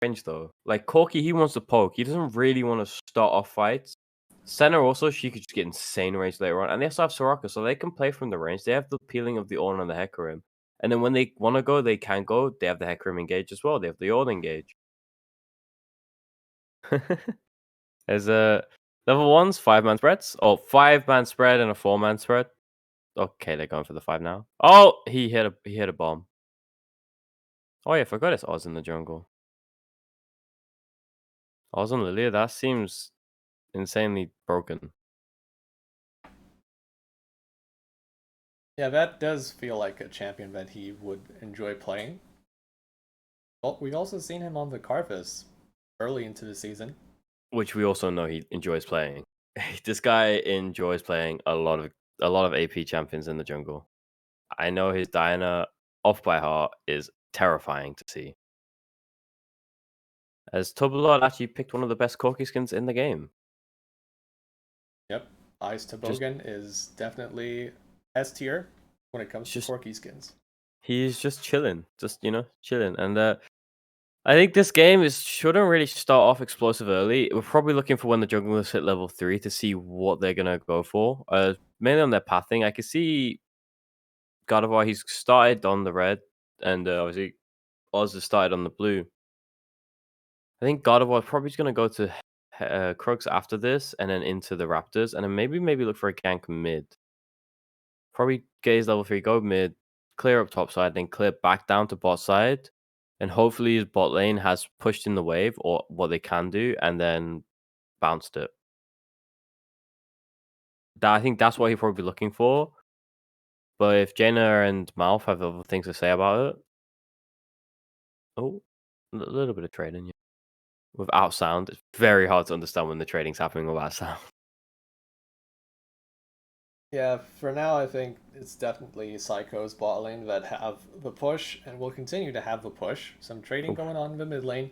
range though. Like Corki, he wants to poke. He doesn't really want to start off fights. Senna also, she could just get insane range later on. And they also have Soraka, so they can play from the range. They have the peeling of the Ornn and the Hecarim. And then when they want to go, they can go. They have the Hecarim engage as well. They have the Ornn engage. There's a level 1's 5-man spreads. Oh, 5-man spread and a 4-man spread. Okay, they're going for the 5 now. Oh, he hit a bomb. Oh yeah, I forgot it's Oz in the jungle. Oz and Lilia, that seems insanely broken. Yeah, that does feel like a champion that he would enjoy playing. Well, we've also seen him on the Carthus early into the season. Which we also know he enjoys playing. This guy enjoys playing a lot of AP champions in the jungle. I know his Diana off by heart is terrifying to see. As Tubalot actually picked one of the best Corki skins in the game. Yep, Ice Just Toboggan is definitely S tier when it comes to just Corki skins. he's just chilling. Just chilling. And I think this game shouldn't really start off explosive early. We're probably looking for when the junglers hit level 3 to see what they're gonna go for. Mainly on their pathing. I can see God of War, he's started on the red, and obviously Oz has started on the blue. I think God of War is probably just going to go to Crux after this, and then into the Raptors, and then maybe look for a gank mid. Probably get his level 3, go mid, clear up top side, then clear back down to bot side, and hopefully his bot lane has pushed in the wave, or what they can do, and then bounced it. I think that's what he'll probably be looking for. But if Jaina and Malf have other things to say about it, oh, a little bit of trading, yeah. Without sound, it's very hard to understand when the trading's happening without sound. Yeah, for now I think it's definitely Psycho's bot lane that have the push and will continue to have the push. Some trading Oof. going on in the mid lane.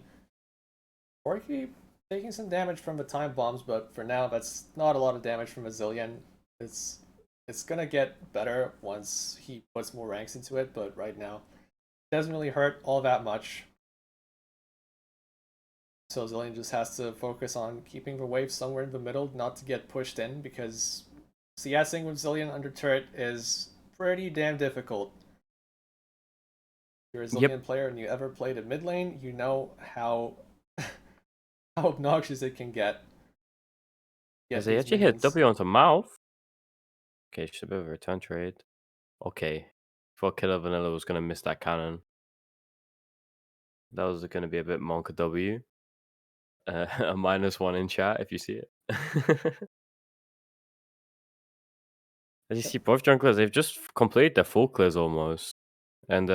Orky taking some damage from the time bombs, but for now that's not a lot of damage from a Zillion. It's gonna get better once he puts more ranks into it, but right now it doesn't really hurt all that much. So Zillion just has to focus on keeping the wave somewhere in the middle, not to get pushed in, because CSing with Zillion under turret is pretty damn difficult. If you're a Zillion Yep. player and you ever played a mid lane, you know how how obnoxious it can get. As Get they these actually hit minions. W onto mouth. Okay, should be a return trade. Okay. Thought Killer Vanilla was gonna miss that cannon. That was gonna be a bit Monka W. A -1 in chat if you see it. As you see, both junglers, they've just completed their full clears almost. And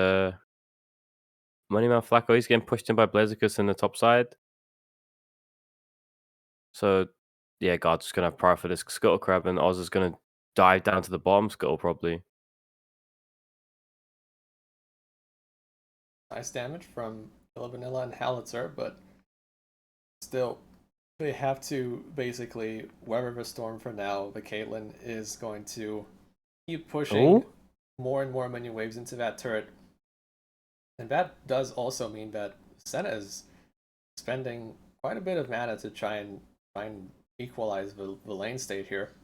Moneyman Flacco, he's getting pushed in by Blazikus in the top side. So, yeah, God's just going to have prior for this Scuttle Crab, and Oz is going to dive down to the bottom Scuttle, probably. Nice damage from Vanilla and Halitzer, but still, they have to basically weather the storm for now. The Caitlyn is going to keep pushing Oh? more and more minion waves into that turret. And that does also mean that Senna is spending quite a bit of mana to try and equalize the lane state here.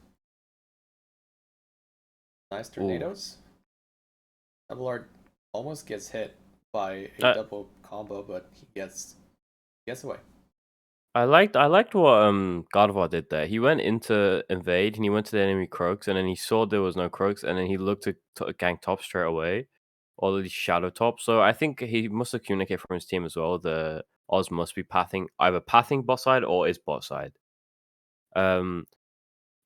Nice Ooh. tornadoes. Double almost gets hit by a I, double combo, but he gets away. I liked what God of War did there. He went into invade and he went to the enemy Croaks, and then he saw there was no Croaks, and then he looked to gank top straight away, or the shadow top. So I think he must have communicated from his team as well. The Oz must be either pathing bot side or is bot side. And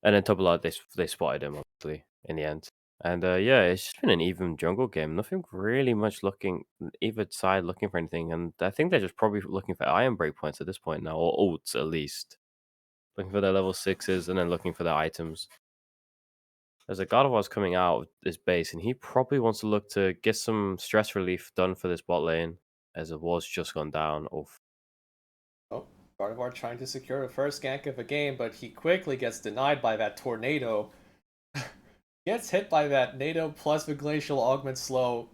then Tobalot, they spotted him obviously in the end. And yeah, it's just been an even jungle game. Nothing really much looking either side looking for anything. And I think they're just probably looking for iron breakpoints at this point now, or ults at least. Looking for their level 6s and then looking for their items. There's a God of War's coming out of this base, and he probably wants to look to get some stress relief done for this bot lane, as the war's just gone down. Oof. Oh, Gardevoir trying to secure the first gank of the game, but he quickly gets denied by that tornado. Gets hit by that NATO plus the glacial augment slow.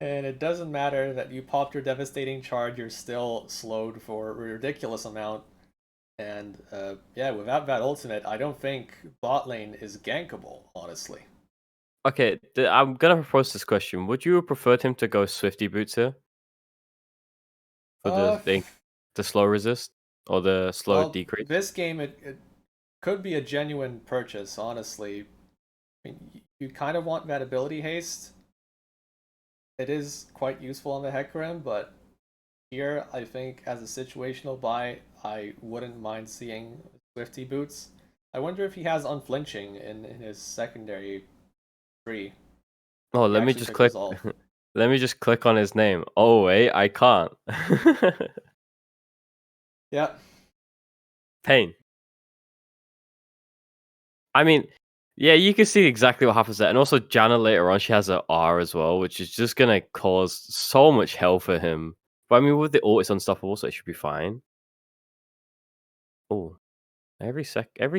And it doesn't matter that you popped your devastating charge, you're still slowed for a ridiculous amount. And yeah, without that ultimate, I don't think bot lane is gankable, honestly. Okay, I'm gonna propose this question. Would you have preferred him to go Swifty Boots here for Uh, the slow resist or the slow well, decrease? this game it could be a genuine purchase, honestly. I mean, you kind of want that ability haste. It is quite useful on the Hecarim, but here I think as a situational buy, I wouldn't mind seeing Swifty Boots. I wonder if he has unflinching in his secondary tree. Oh, He let me actually just took click. resolve. Let me just click on his name. Oh wait, I can't. Yeah, Pain. I mean, yeah, you can see exactly what happens there. And also, Janna later on, she has an R as well, which is just gonna cause so much hell for him. But I mean, with the ult, it's unstoppable, so it should be fine. Oh, every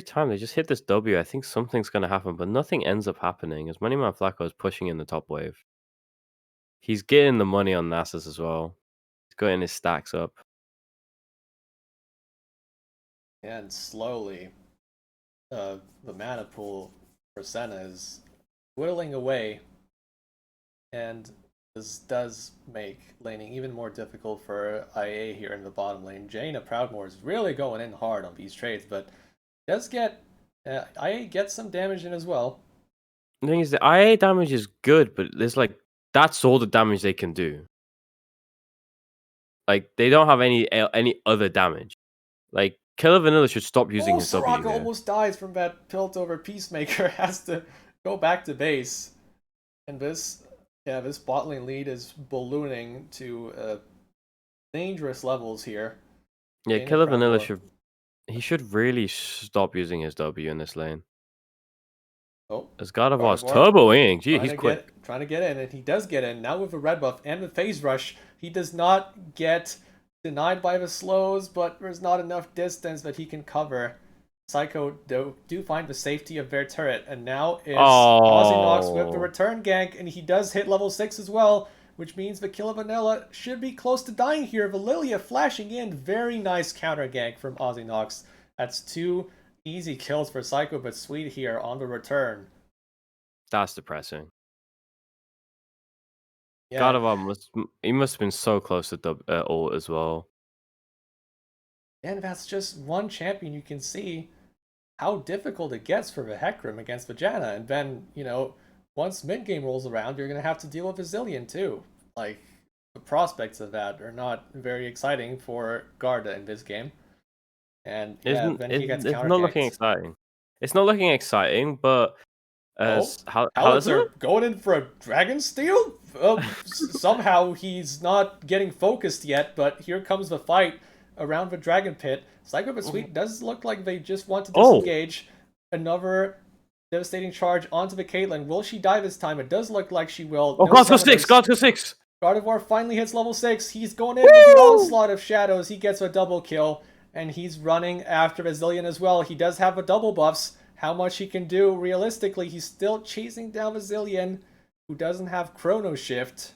time they just hit this W, I think something's gonna happen, but nothing ends up happening. As Moneyman Flacco is pushing in the top wave. He's getting the money on Nasus as well. He's getting his stacks up. and slowly, the mana pool for Senna is whittling away, and this does make laning even more difficult for IA here in the bottom lane. Jaina Proudmoore is really going in hard on these trades, but does get IA gets some damage in as well. The thing is, the IA damage is good, but there's like that's all the damage they can do. Like they don't have any other damage. Like Killer Vanilla should stop using Oh, his W Soraka here. almost dies from that tilt over Peacemaker. Has to go back to base, and this bot lane lead is ballooning to dangerous levels here. Yeah, Jaina Killer Vanilla Proudmoore. should really stop using his W in this lane. Oh, As Gardevoir's Gardevoir turboing. Gee, he's quick. trying to get in, and he does get in. Now with the red buff and the phase rush, he does not get denied by the slows, but there's not enough distance that he can cover. Psycho do find the safety of their turret, and now is Ozzynox with the Oh. return gank, and he does hit level 6 as well, which means the Kill Vanilla should be close to dying here. Valilia flashing in, very nice counter gank from Ozzynox. That's 2 easy kills for Psycho, but Sweet here on the return. That's depressing. Yeah, Gardevoir must have been so close to ult as well. and that's just one champion. You can see how difficult it gets for the Hecarim against Vajana. And then, once mid game rolls around, you're going to have to deal with Zillion too. Like, the prospects of that are not very exciting for Garda in this game. And yeah, then he gets It's counter not looking ganked. exciting. It's not looking exciting, but Oh, how is it? Howitzer going in for a Dragon Steel? Somehow he's not getting focused yet, but here comes the fight around the Dragon Pit. Psycho but Sweet does look like they just want to Oh, disengage. Another devastating charge onto the Caitlyn. Will she die this time? It does look like she will. oh, No God's got 6. summoners. God's got 6. Gardevoir finally hits level 6. He's going in with the Onslaught of Shadows. He gets a double kill, and he's running after Bazillion as well. He does have a double buffs. How much he can do, realistically, he's still chasing down Bazillion, who doesn't have Chrono Shift.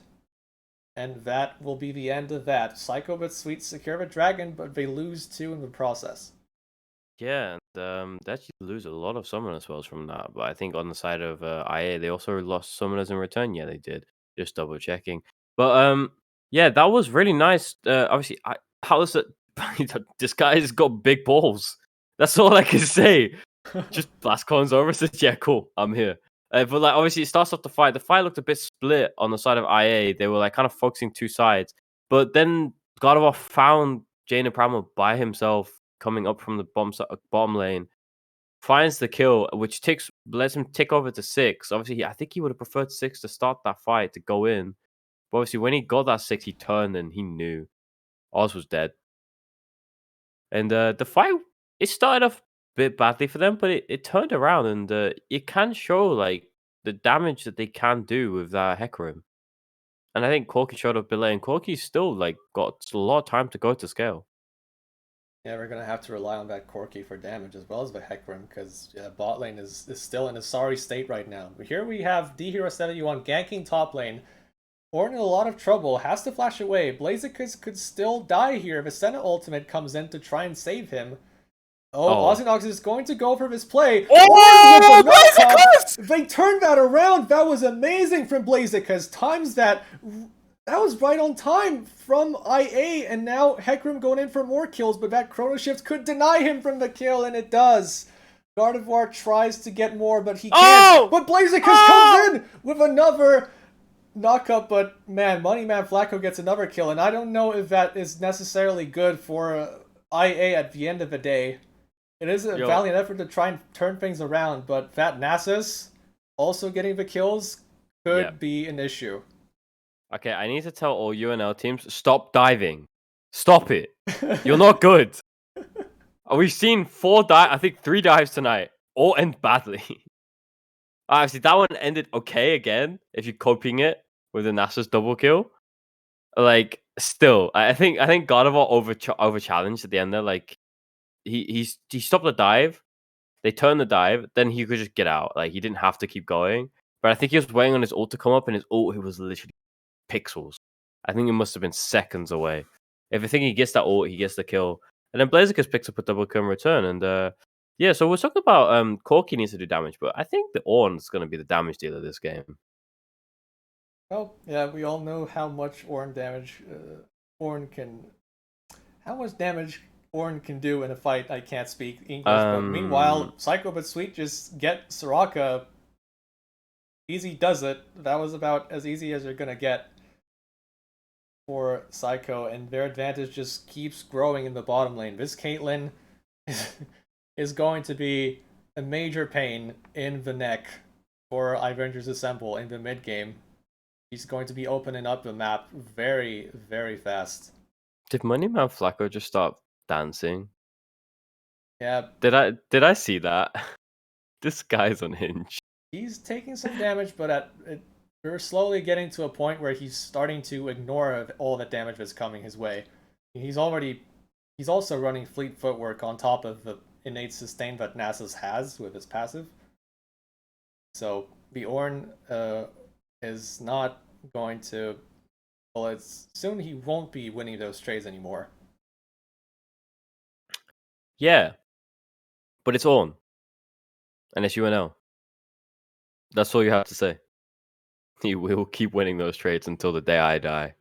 And that will be the end of that. Psycho but Sweet secure the dragon, but they lose 2 in the process. Yeah, and they actually lose a lot of summoner spells from that. But I think on the side of IA, they also lost summoners in return. Yeah, they did. Just double checking. But yeah, that was really nice. Obviously, how is it? This guy's got big balls. That's all I can say. Just blast cones over. Says, yeah, cool. I'm here. But like, obviously, it starts off the fight. The fight looked a bit split on the side of IA. They were like kind of focusing two sides. But then Gardevoir found Jaina Primal by himself coming up from the bottom lane, finds the kill, which lets him tick over to 6. Obviously, I think he would have preferred 6 to start that fight to go in. But obviously, when he got that 6, he turned and he knew Oz was dead. And the fight, it started off a bit badly for them, but it turned around and it can show like the damage that they can do with that Hecarim. And I think Corki showed up below, and Corki's still like got a lot of time to go to scale. Yeah, we're gonna have to rely on that Corki for damage as well as the Hecarim, because bot lane is still in a sorry state right now. But here we have D Hero 71 ganking top lane. Ornn in a lot of trouble, has to flash away. Blaziken could still die here if a Senna ultimate comes in to try and save him. Oh, Oh. Ozinox is going to go for his play. Oh, Ornn with the Blaziken! They turned that around. That was amazing from Blaziken. Times that was right on time from IA, and now Hecarim going in for more kills, but that Chrono Shift could deny him from the kill, and it does. Gardevoir tries to get more, but he can't. But Blaziken comes in with another knockup, but man, Moneyman Flacco gets another kill, and I don't know if that is necessarily good for IA at the end of the day. It is a valiant effort to try and turn things around, but that Nasus also getting the kills could be an issue. Okay, I need to tell all UNL teams, stop diving. Stop it. You're not good. We've seen 3 dives tonight. All end badly. Obviously, that one ended okay again, if you're coping it with a Nasus double kill. Like, still, I think Gardevoir over challenged at the end there. Like, he stopped the dive. They turned the dive, then he could just get out. Like, he didn't have to keep going. But I think he was waiting on his ult to come up, and his ult, he was literally pixels. I think it must have been seconds away. If I think he gets that ult, he gets the kill. And then Blaziken picks up a double kill in return. And yeah, so we're talking about Corki needs to do damage, but I think the Ornn's going to be the damage dealer this game. Well, yeah, we all know how much Ornn damage how much damage Ornn can do in a fight. I can't speak English, but meanwhile, Psycho but Sweet just get Soraka. Easy does it. That was about as easy as you're gonna get for Psycho, and their advantage just keeps growing in the bottom lane. This Caitlyn is going to be a major pain in the neck for Iverngers Assemble in the mid game. He's going to be opening up the map very, very fast. Did Moneyman Flacco just start dancing? Yeah. Did I see that? This guy's unhinged. He's taking some damage, but we're slowly getting to a point where he's starting to ignore all the damage that's coming his way. He's also running fleet footwork on top of the innate sustain that Nasus has with his passive. So the Ornn is not going to. Well, soon he won't be winning those trades anymore. Yeah, but it's Ornn, and it's UNL. That's all you have to say. He will keep winning those trades until the day I die.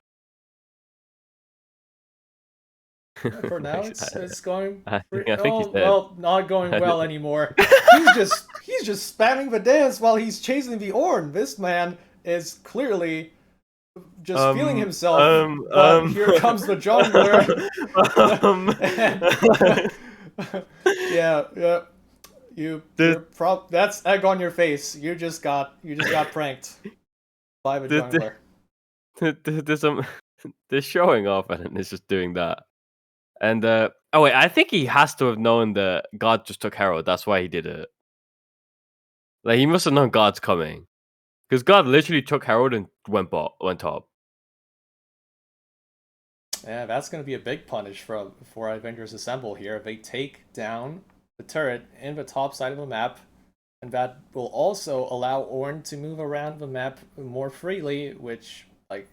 For now, it's going. I think he's dead. Well, not going well anymore. He's just spamming the dance while he's chasing the Ornn. This man is clearly just feeling himself. But here comes the jungler. Yeah. That's egg on your face. You just got pranked by the jungler. They're showing off, and it's just doing that. And oh wait, I think he has to have known that God just took Herald. That's why he did it. Like, he must have known God's coming, because God literally took Herald and went top. Yeah, that's going to be a big punish for Iverngers Assemble here. They take down the turret in the top side of the map, and that will also allow Ornn to move around the map more freely, which, like,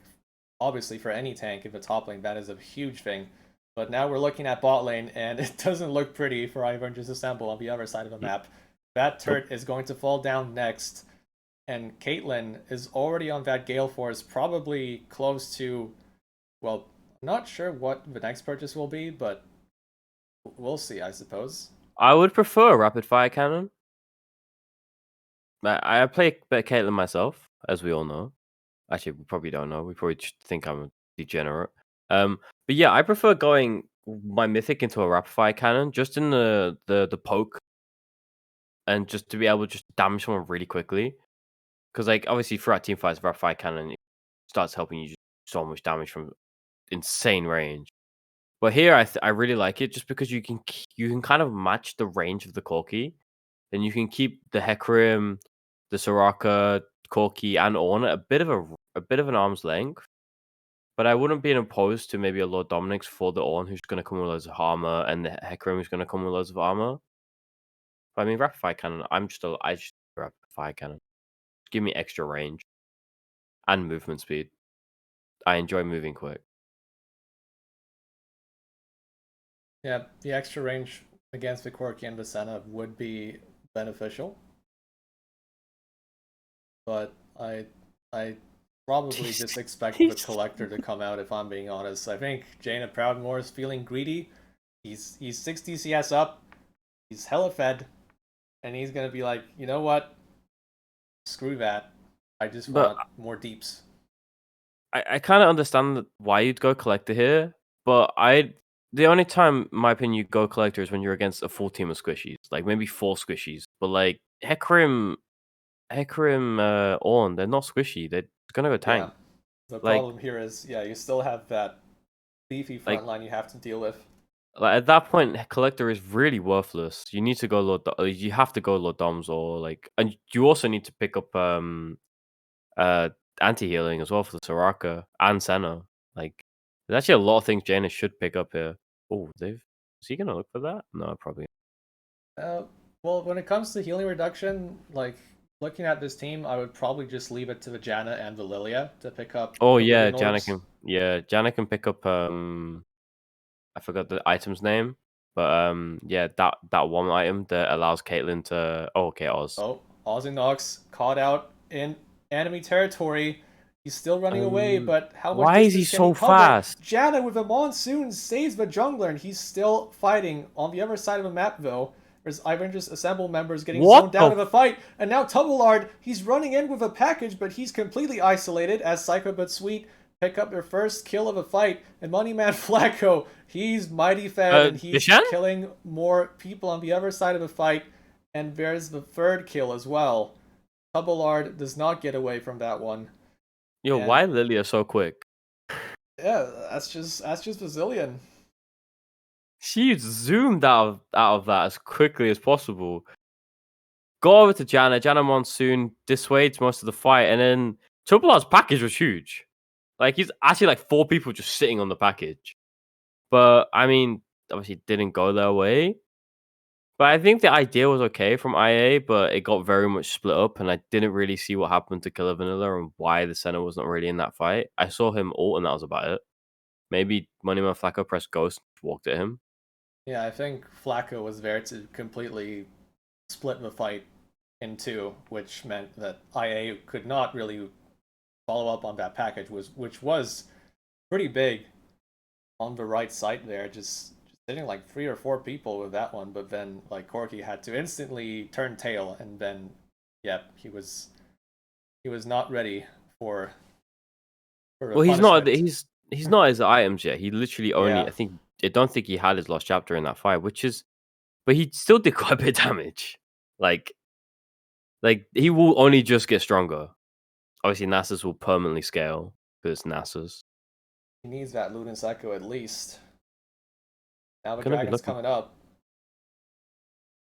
obviously for any tank in the top lane, that is a huge thing. But now we're looking at bot lane, and it doesn't look pretty for Iverngers Assemble on the other side of the map. That turret is going to fall down next, and Caitlyn is already on that Gale Force, probably close to, well, I'm not sure what the next purchase will be, but we'll see, I suppose. I would prefer a rapid fire cannon. I play Caitlyn myself, as we all know. Actually, we probably don't know. We probably just think I'm a degenerate. But yeah, I prefer going my mythic into a rapid fire cannon, just in the poke, and just to be able to just damage someone really quickly. Because, like, obviously throughout team fights, rapid fire cannon starts helping you just so much damage from insane range. But here, I really like it just because you can kind of match the range of the Corki, and you can keep the Hecarim, the Soraka, Corki, and Ornn at a bit of an arm's length. But I wouldn't be opposed to maybe a Lord Dominic's for the Ornn, who's going to come with loads of armor, and the Hecarim, who's going to come with loads of armor. But I mean, rapid fire cannon. I just rapid fire cannon. Give me extra range and movement speed. I enjoy moving quick. Yeah, the extra range against the Corki and Visena would be beneficial, but I probably just expect the collector to come out if I'm being honest. I think Jaina Proudmoore is feeling greedy. He's 60 CS up, he's hella fed, and he's gonna be like, you know what? Screw that. I just But want more deeps. I kind of understand why you'd go collector here, but the only time, in my opinion, you go collector is when you're against a full team of squishies, like maybe 4 squishies. But like Hecarim, Ornn, they're not squishy. They're gonna go Yeah. tank. The Like problem here is, yeah, you still have that beefy front like line you have to deal with. like at that point, collector is really worthless. You need to go you have to go Lord Doms or like, and you also need to pick up uh anti healing as well for the Soraka and Senna. Like there's actually a lot of things Jaina should pick up here. Oh, they've is he gonna look for that? No, probably. Uh, well, when it comes to healing reduction, like looking at this team, I would probably just leave it to the Janna and the Lilia to pick up Oh the yeah, Living Jaina Orbs. can. Yeah, Jaina can pick up. I forgot the item's name, but yeah, that one item that allows Caitlyn to. Oh, okay, Oz. Oh, Ozinox caught out in enemy territory. He's still running away, but how much Why is he distance can he so cover? fast? Janna with a monsoon saves the jungler, and he's still fighting. On the other side of the map, though, there's Iverngers Assemble members getting What zoned out the? of a fight, and now Tumbleard, he's running in with a package, but he's completely isolated as Psycho but Sweet pick up their first kill of a fight, and Moneyman Flacco, he's mighty fed, and he's Bishan? killing more people on the other side of the fight, and there's the third kill as well. Tumbleard does not get away from that one. Yo, And why Lilia so quick? yeah, that's just Brazilian. She zoomed out of that as quickly as possible. Go over to Janna. Janna Monsoon dissuades most of the fight, and then Tubelar's package was huge. Like he's actually like 4 people just sitting on the package. But I mean, obviously it didn't go their way. But I think the idea was okay from IA, but it got very much split up, and I didn't really see what happened to Killer Vanilla and why the center was not really in that fight. I saw him ult, and that was about it. Maybe Moneyman Flacco pressed Ghost, walked at him. Yeah, I think Flacco was there to completely split the fight in two, which meant that IA could not really follow up on that package, which was pretty big on the right side there, just hitting like 3 or 4 people with that one. But then like Corki had to instantly turn tail, and then yep, he was not ready for the Well, he's not. punishment. He's not his items yet. He literally only. Yeah, I don't think he had his last chapter in that fight, which is. But he still did quite a bit of damage. Like, he will only just get stronger. Obviously, Nasus will permanently scale because it's Nasus. he needs that Luden Psycho at least. Now the Gonna be dragon's looking. coming up,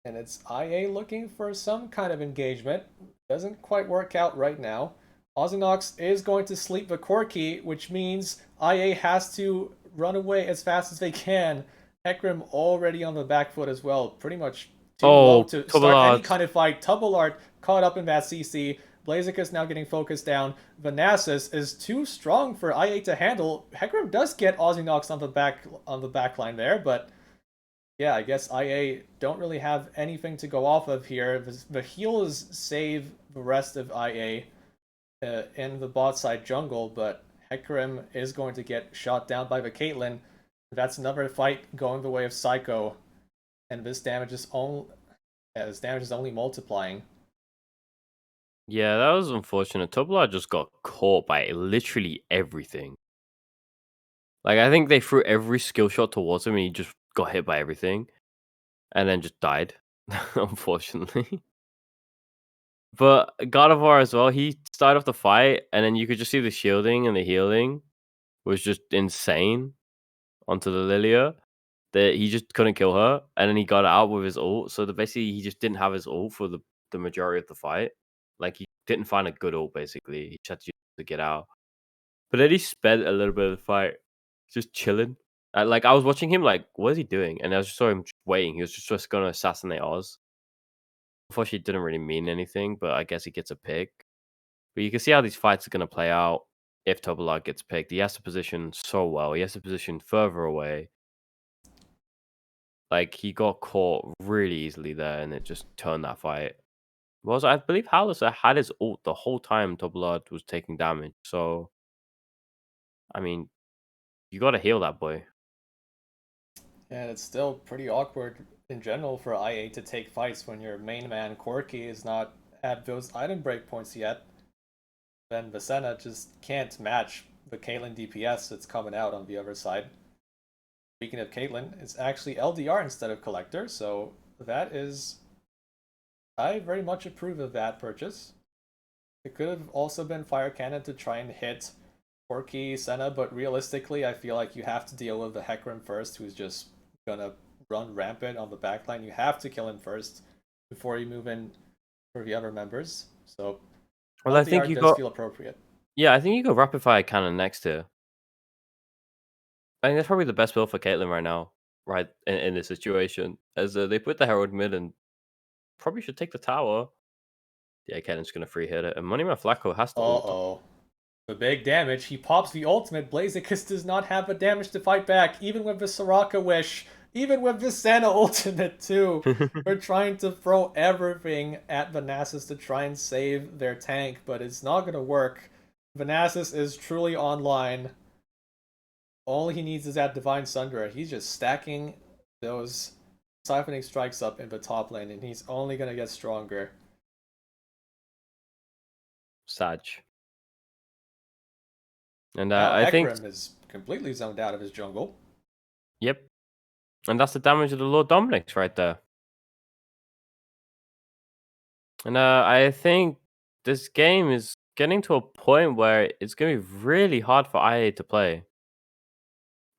and it's IA looking for some kind of engagement. Doesn't quite work out right now. Ozinox is going to sleep the Corki, which means IA has to run away as fast as they can. Hecarim already on the back foot as well, pretty much too low Oh, to start any Tubalard. kind of fight. Tumbleard caught up in that CC. Blaziken now getting focused down. Vanasis is too strong for IA to handle. Hecarim does get Ozinox on the back line there, but yeah, I guess IA don't really have anything to go off of here. The heals save the rest of IA in the bot side jungle, but Hecarim is going to get shot down by the Caitlyn. That's another fight going the way of Psycho, and this damage is only multiplying. Yeah, that was unfortunate. Tubalard just got caught by literally everything. Like, I think they threw every skill shot towards him, and he just got hit by everything, and then just died. Unfortunately. But God of War as well, he started off the fight, and then you could just see the shielding and the healing was just insane onto the Lilia that he just couldn't kill her, and then he got out with his ult. So basically, he just didn't have his ult for the majority of the fight. Like he didn't find a good ult. Basically, he just had to get out. But then he spent a little bit of the fight just chilling. Like I was watching him, like what is he doing? And I just saw him just waiting. He was just going to assassinate Oz. Unfortunately, it didn't really mean anything, but I guess he gets a pick. But you can see how these fights are going to play out. if Tobalard gets picked. He has to position so well. He has to position further away. Like, he got caught really easily there, and it just turned that fight. Was I believe Howler had his ult the whole time Tobalard was taking damage. So, I mean, you got to heal that boy. And it's still pretty awkward in general for IA to take fights when your main man Corki is not at those item break points yet. Then Vicenna just can't match the Caitlyn DPS that's coming out on the other side. Speaking of Caitlyn, it's actually LDR instead of Collector, so that is... I very much approve of that purchase. It could have also been Fire Cannon to try and hit Corki, Senna, but realistically, I feel like you have to deal with the Hecarim first, who's just gonna run rampant on the backline. You have to kill him first before you move in for the other members. So, Well, I think LDR you does got feel appropriate. yeah, I think you got Rapid Fire Cannon next here. I think that's probably the best build for Caitlyn right now, right in this situation, as they put the Herald mid and probably should take the tower. Yeah, Caitlyn's gonna free hit it, and Moneyman Flacco has to ult. Uh-oh. The big damage. He pops the ultimate. Blaziken does not have the damage to fight back, even with the Soraka wish. Even with the Senna ultimate, too. They're trying to throw everything at Vanasis to try and save their tank, but it's not going to work. Vanasis is truly online. All he needs is that Divine Sunderer. He's just stacking those siphoning strikes up in the top lane, and he's only going to get stronger. Sag. And Now I think, Hecarim is completely zoned out of his jungle. yep, and that's the damage of the Lord Dominic's right there. And I think this game is getting to a point where it's going to be really hard for IA to play.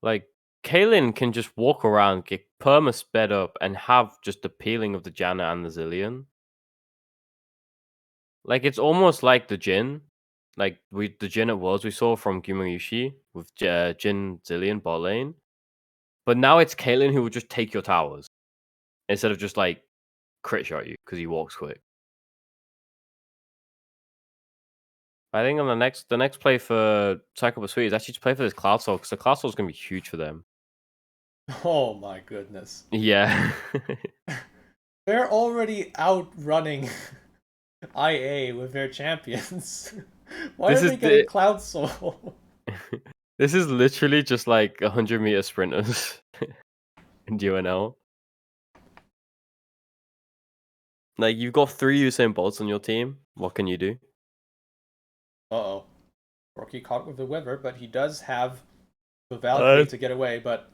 Like, Kaylin can just walk around, get perma sped up, and have just the peeling of the Janna and the Zillion. Like, it's almost like the Jhin. Like, the Jhin it was we saw from Gumayushi with Jhin, Zillion, bot lane. But now it's Caitlyn who will just take your towers instead of just, like, crit shot you because he walks quick. I think on the next play for Cycle Sweet is actually to play for this Cloud Soul, because the Cloud Soul is going to be huge for them. Oh my goodness. Yeah. They're already outrunning IA with their champions. Why are they getting Cloud Soul? This is literally just like 100-meter sprinters in UNL. Like, you've got 3 Usain Bolts on your team. What can you do? Uh-oh. Corki caught with the Wither, but he does have the Valkyrie to get away, but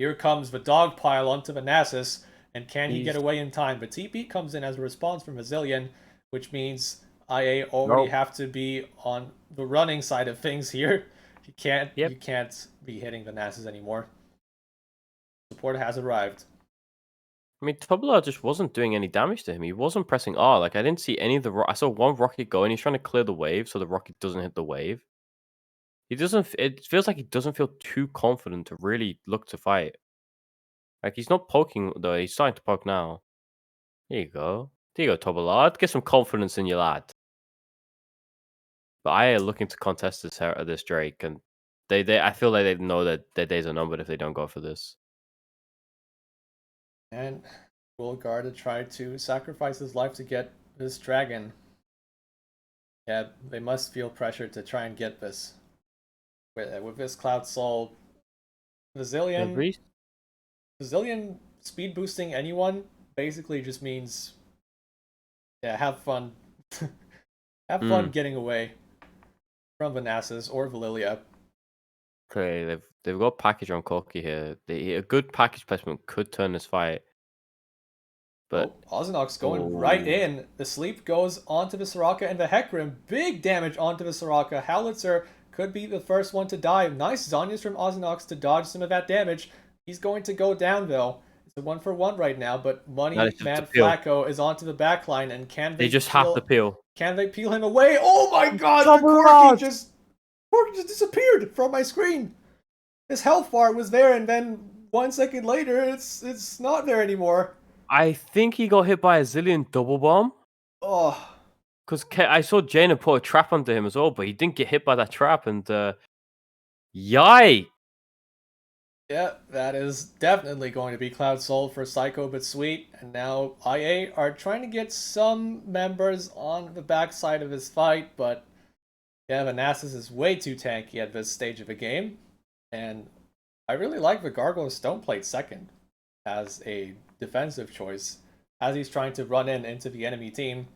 here comes the dog pile onto Vanasis, and can he get away in time? But TP comes in as a response from Azilian, which means IA already have to be on the running side of things here. You can't be hitting Vanasis anymore. Support has arrived. I mean, Tubler just wasn't doing any damage to him. He wasn't pressing R. Like, I didn't see any of the... I saw one rocket go, and he's trying to clear the wave so the rocket doesn't hit the wave. He doesn't... It feels like he doesn't feel too confident to really look to fight. Like, he's not poking, though. He's starting to poke now. There you go. There you go, Tubler. Get some confidence in your lad. But I are looking to contest this Drake, and I feel like they know that their days are numbered if they don't go for this. And Wilgard tried to sacrifice his life to get this dragon. Yeah, they must feel pressure to try and get this. With this Cloud Soul, Zillion speed boosting anyone basically just means, yeah, have fun. Have fun getting away from Vanasis or Valilia. Okay, they've got package on Corki here. A good package placement could turn this fight. But Ozinox going right in. The sleep goes onto the Soraka and the Hecarim. Big damage onto the Soraka. Howlitzer could be the first one to die. Nice Zonyas from Ozinox to dodge some of that damage. He's going to go down though. It's a 1-for-1 right now, but Man Flacco is onto the backline, and can they just have to peel? Can they peel him away? Oh my god, the Corki just disappeared from my screen. His health bar was there, and then 1 second later, it's not there anymore. I think he got hit by a Zillion double bomb. Oh. because I saw Jaina put a trap onto him as well, but he didn't get hit by that trap, and yikes! Yeah, that is definitely going to be Cloud Soul for Psycho but Sweet, and now IA are trying to get some members on the backside of his fight, but yeah, Vanasis is way too tanky at this stage of the game, and I really like the Gargoyle Stoneplate second as a defensive choice. As he's trying to run into the enemy team,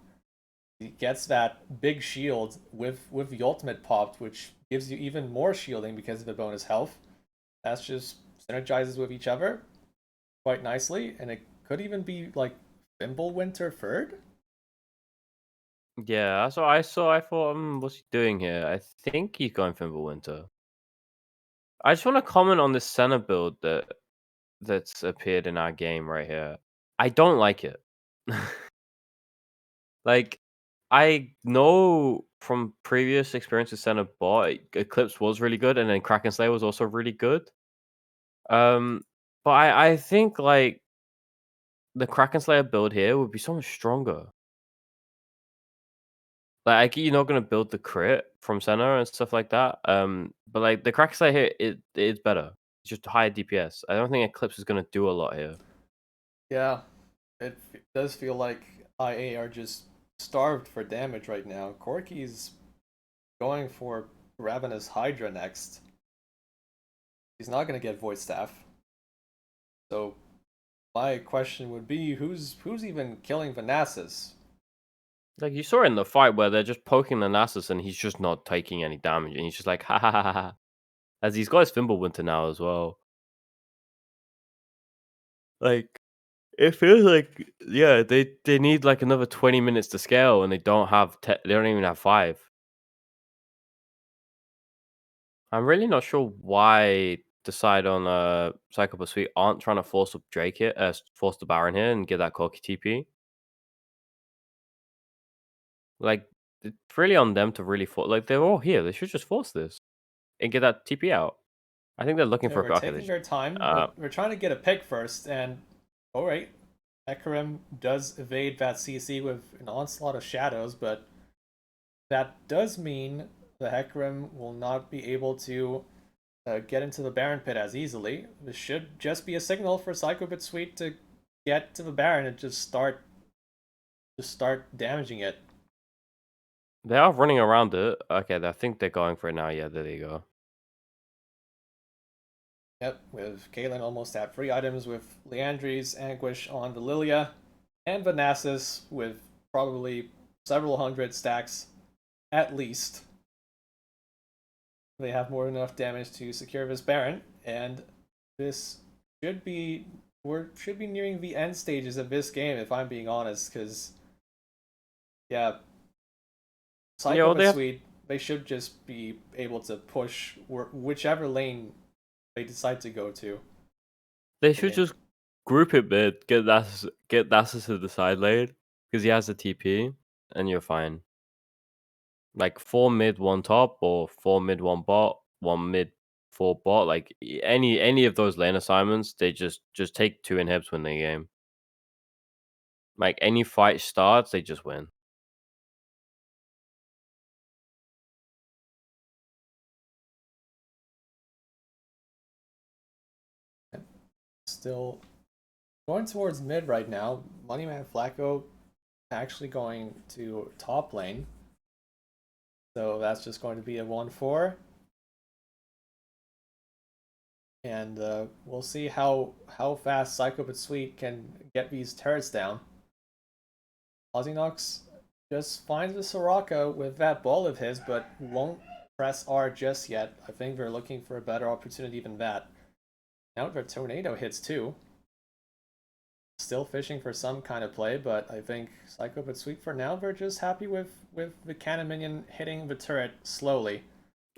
he gets that big shield with the ultimate popped, which gives you even more shielding because of the bonus health. That's just synergizes with each other quite nicely, and it could even be like Winter third. Yeah, that's what I saw. I thought, what's he doing here? I think he's going Winter. I just want to comment on this center build that's appeared in our game right here. I don't like it. Like, I know from previous experience with center bot, Eclipse was really good, and then Kraken Slayer was also really good. But I think like the Kraken Slayer build here would be so much stronger. Like, you're not gonna build the crit from center and stuff like that. But like the Kraken Slayer here, it is better. It's just higher DPS. I don't think Eclipse is gonna do a lot here. Yeah, it does feel like IA are just starved for damage right now. Corky's going for Ravenous Hydra next. He's not going to get Void Staff. So my question would be, who's even killing Vanasis? Like you saw in the fight where they're just poking the Nasus and he's just not taking any damage, and he's just like ha ha ha ha. Ha. As he's got his Winter now as well. Like it feels like they need like another 20 minutes to scale, and they don't have they don't even have 5. I'm really not sure why decide on Psycho Pursuit aren't trying to force up Drake here, force the Baron here and get that Corki TP. Like it's really on them to really force. Like they're all here, they should just force this and get that TP out. I think they're looking Yeah, for we're a okay, taking our time, but we're trying to get a pick first, and alright, Hecarim does evade that CC with an onslaught of shadows, but that does mean the Hecarim will not be able to get into the Baron pit as easily. This should just be a signal for Psycho Sweet to get to the Baron and just start damaging it. They are running around it. Okay, I think they're going for it now. Yeah, there you go. Yep, with Caitlyn almost at 3 items, with Leandri's Anguish on the Lilia, and Vanasis with probably several hundred stacks at least. They have more than enough damage to secure this Baron, and this should be should be nearing the end stages of this game, if I'm being honest, because yeah, Psycho Sweet, they should just be able to push whichever lane they decide to go to. They should just group it mid, get Nasus to the side lane because he has a TP, and you're fine. Like 4 mid, 1 top, or 4 mid, 1 bot, 1 mid, 4 bot. Like any of those lane assignments, they just take 2 inhibs, win the game. Like any fight starts, they just win. Still going towards mid right now. Moneyman Flacco actually going to top lane. So that's just going to be a 1-4. And we'll see how fast Psycho Sweet can get these turrets down. Ozinox just finds the Soraka with that ball of his, but won't press R just yet. I think they're looking for a better opportunity than that. Now their tornado hits too. Still fishing for some kind of play, but I think Psycho Sweet for now, they're just happy with the cannon minion hitting the turret slowly.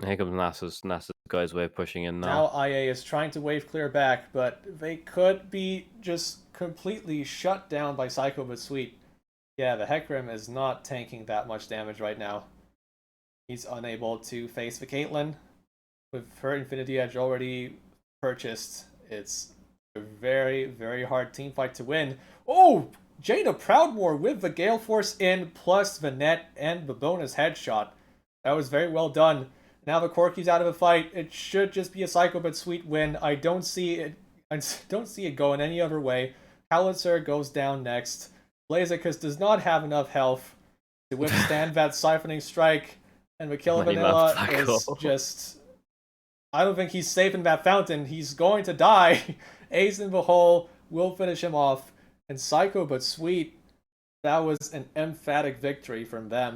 Here comes Nasus. Nasus got his way of pushing in Now IA is trying to wave clear back, but they could be just completely shut down by Psycho Sweet. Yeah, the Hecarim is not tanking that much damage right now. He's unable to face the Caitlyn. With her Infinity Edge already purchased, it's a very, very hard team fight to win. Oh! Jada Proudmore with the Gale Force in, plus the net and the bonus headshot. That was very well done. Now the Corki's out of the fight. It should just be a Psycho but sweet win. I don't see it going any other way. Howitzer goes down next. Blazikus does not have enough health to withstand that siphoning strike, and the Kill Vanilla is just... I don't think he's safe in that fountain. He's going to die. Ace in the hole will finish him off. And Psycho but sweet, that was an emphatic victory from them.